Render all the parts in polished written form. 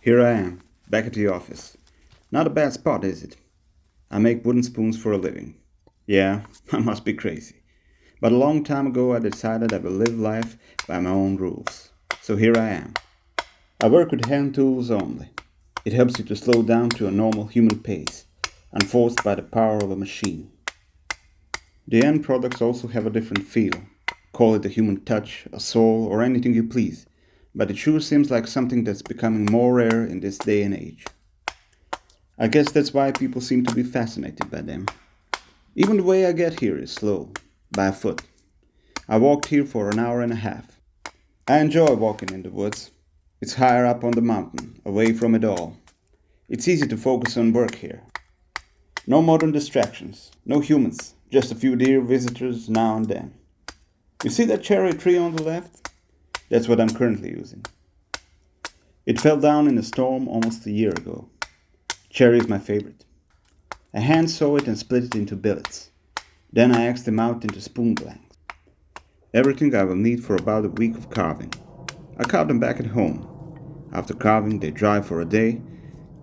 Here I am, back at the office. Not a bad spot, is it? I make wooden spoons for a living. Yeah, I must be crazy. But a long time ago I decided I will live life by my own rules. So here I am. I work with hand tools only. It helps you to slow down to a normal human pace, unforced by the power of a machine. The end products also have a different feel. Call it a human touch, a soul, or anything you please. But it sure seems like something that's becoming more rare in this day and age. I guess that's why people seem to be fascinated by them. Even the way I get here is slow, by foot. I walked here for an hour and a half. I enjoy walking in the woods. It's higher up on the mountain, away from it all. It's easy to focus on work here. No modern distractions, no humans, just a few deer visitors now and then. You see that cherry tree on the left? That's what I'm currently using. It fell down in a storm almost a year ago. Cherry is my favorite. I hand saw it and split it into billets. Then I axed them out into spoon blanks. Everything I will need for about a week of carving. I carve them back at home. After carving, they dry for a day,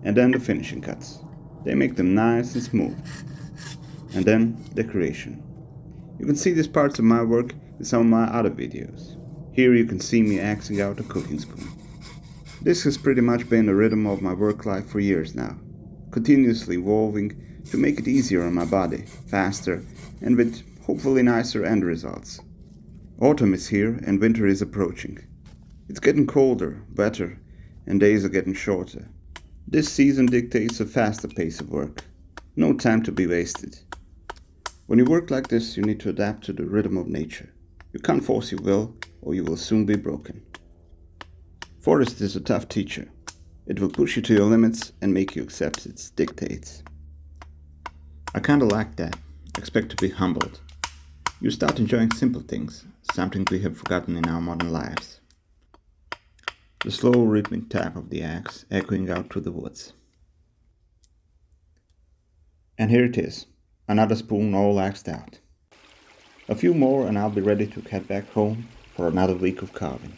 and then the finishing cuts. They make them nice and smooth. And then decoration. You can see these parts of my work in some of my other videos. Here you can see me axing out a cooking spoon. This has pretty much been the rhythm of my work life for years now, continuously evolving to make it easier on my body, faster, and with hopefully nicer end results. Autumn is here and winter is approaching. It's getting colder, wetter, and days are getting shorter. This season dictates a faster pace of work. No time to be wasted. When you work like this, you need to adapt to the rhythm of nature. You can't force your will, or you will soon be broken. Forest is a tough teacher. It will push you to your limits and make you accept its dictates. I kinda like that. Expect to be humbled. You start enjoying simple things, something we have forgotten in our modern lives. The slow rhythmic tap of the axe echoing out through the woods. And here it is, another spoon all axed out. A few more and I'll be ready to head back home for another week of carving.